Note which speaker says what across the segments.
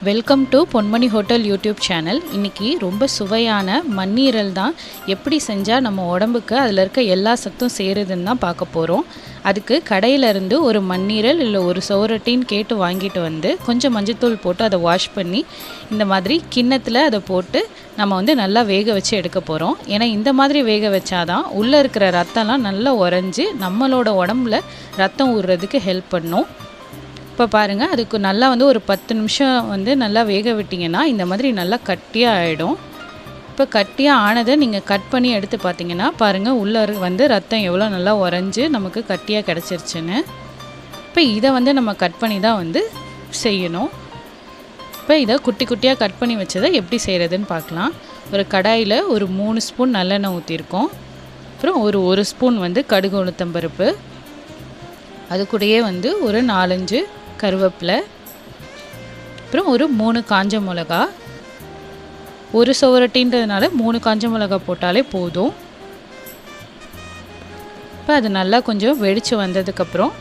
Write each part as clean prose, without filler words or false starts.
Speaker 1: Welcome to Ponmani hotel YouTube channel. இன்றைக்கி ரொம்ப சுவையான மண்ணீரல் தான் எப்படி செஞ்சால் நம்ம உடம்புக்கு அதில் இருக்க எல்லா சத்தும் சேருதுன்னு தான் பார்க்க போகிறோம். அதுக்கு கடையிலேருந்து ஒரு மண்ணீரல் இல்லை ஒரு சோரட்டின்னு கேட்டு வாங்கிட்டு வந்து கொஞ்சம் மஞ்சத்தூள் போட்டு அதை வாஷ் பண்ணி இந்த மாதிரி கிண்ணத்தில் அதை போட்டு நம்ம நல்லா வேக வச்சு எடுக்க போகிறோம். ஏன்னா இந்த மாதிரி வேக வச்சாதான் உள்ளே இருக்கிற ரத்தம்லாம் நல்லா உறைஞ்சி நம்மளோட உடம்புல ரத்தம் ஊறுறதுக்கு ஹெல்ப் பண்ணும். இப்போ பாருங்கள், அதுக்கு நல்லா ஒரு 10 நிமிஷம் நல்லா வேக விட்டிங்கன்னா இந்த மாதிரி நல்லா கட்டியாக ஆகிடும். இப்போ கட்டியாக ஆனதை நீங்கள் கட் பண்ணி எடுத்து பார்த்தீங்கன்னா பாருங்கள், உள்ளே ரத்தம் எவ்வளோ நல்லா உறைஞ்சி நமக்கு கட்டியாக கிடச்சிருச்சுன்னு. இப்போ இதை நம்ம கட் பண்ணி தான் செய்யணும். இப்போ இதை குட்டி குட்டியாக கட் பண்ணி வச்சதை எப்படி செய்கிறதுன்னு பார்க்கலாம். ஒரு கடாயில் ஒரு 3 ஸ்பூன் நல்லெண்ணெய் ஊற்றிருக்கோம். அப்புறம் ஒரு ஸ்பூன் கடுகு உளுத்தம்பருப்பு, அது கூடயே ஒரு 4-5 கருவேப்பிலை, அப்புறம் ஒரு 3 காஞ்ச மிளகா. ஒரு சுவரட்டின்றதுனால 3 காஞ்ச மிளகா போட்டாலே போதும். இப்போ அது நல்லா கொஞ்சம் வெடித்து வந்ததுக்கப்புறம்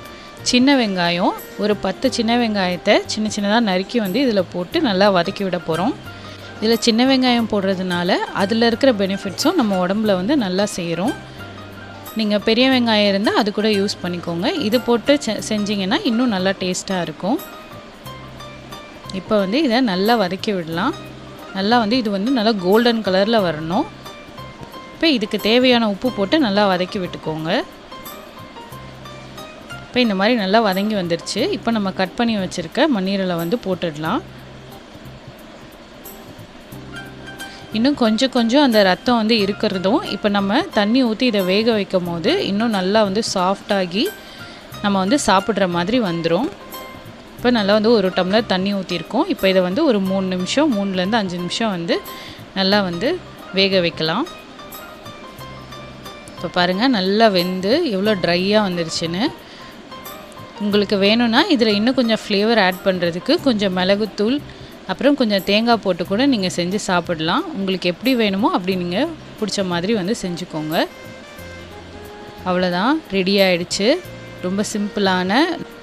Speaker 1: சின்ன வெங்காயம், ஒரு 10 சின்ன வெங்காயத்தை சின்ன சின்னதாக நறுக்கி இதில் போட்டு நல்லா வதக்கி விட போகிறோம். இதில் சின்ன வெங்காயம் போடுறதுனால அதில் இருக்கிற பெனிஃபிட்ஸும் நம்ம உடம்புல நல்லா சேரும். நீங்கள் பெரிய வெங்காயம் இருந்தால் அது கூட யூஸ் பண்ணிக்கோங்க. இது போட்டு செஞ்சிங்கன்னா இன்னும் நல்லா டேஸ்ட்டாக இருக்கும். இப்போ இதை நல்லா வதக்கி விடலாம். நல்லா இது நல்லா கோல்டன் கலரில் வரணும். இப்போ இதுக்கு தேவையான உப்பு போட்டு நல்லா வதக்கி விட்டுக்கோங்க. இப்போ இந்த மாதிரி நல்லா வதங்கி வந்துருச்சு. இப்போ நம்ம கட் பண்ணி வச்சுருக்க மண்ணீரலை போட்டுடலாம். இன்னும் கொஞ்சம் அந்த ரத்தம் இருக்கிறதும் இப்போ நம்ம தண்ணி ஊற்றி இதை வேக வைக்கும் போது இன்னும் நல்லா சாஃப்டாகி நம்ம சாப்பிட்ற மாதிரி வந்துடும். இப்போ நல்லா ஒரு டம்ளர் தண்ணி ஊற்றிருக்கோம். இப்போ இதை ஒரு 3 நிமிஷம் 3லேருந்து 5 நிமிஷம் நல்லா வேக வைக்கலாம். இப்போ பாருங்கள், நல்லா வெந்து எவ்வளோ ட்ரையாக வந்துருச்சுன்னு. உங்களுக்கு வேணும்னா இதில் இன்னும் கொஞ்சம் ஃப்ளேவர் ஆட் பண்ணுறதுக்கு கொஞ்சம் மிளகுத்தூள் அப்புறம் கொஞ்சம் தேங்காய் போட்டு கூட நீங்கள் செஞ்சு சாப்பிடலாம். உங்களுக்கு எப்படி வேணுமோ அப்படி நீங்கள் பிடிச்ச மாதிரி செஞ்சுக்கோங்க. அவ்வளோதான், ரெடி ஆகிடுச்சு. ரொம்ப சிம்பிளான,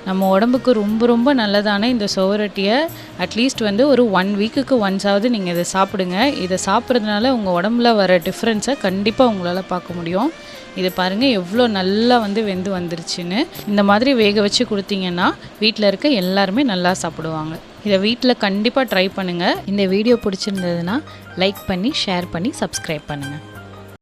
Speaker 1: நம்ம உடம்புக்கு ரொம்ப ரொம்ப நல்லதான இந்த சுவரொட்டியை அட்லீஸ்ட் ஒரு 1 வீக்குக்கு ஒன்ஸாவது நீங்கள் இதை சாப்பிடுங்க. இதை சாப்பிட்றதுனால உங்கள் உடம்புல வர டிஃப்ரென்ஸை கண்டிப்பாக உங்களால் பார்க்க முடியும். இதை பாருங்கள் எவ்வளோ நல்லா வெந்து வந்துருச்சுன்னு. இந்த மாதிரி வேக வச்சு கொடுத்தீங்கன்னா வீட்டில் இருக்க எல்லாருமே நல்லா சாப்பிடுவாங்க. இதை வீட்டில் கண்டிப்பாக ட்ரை பண்ணுங்கள். இந்த வீடியோ பிடிச்சிருந்ததுன்னா லைக் பண்ணி ஷேர் பண்ணி சப்ஸ்கிரைப் பண்ணுங்கள்.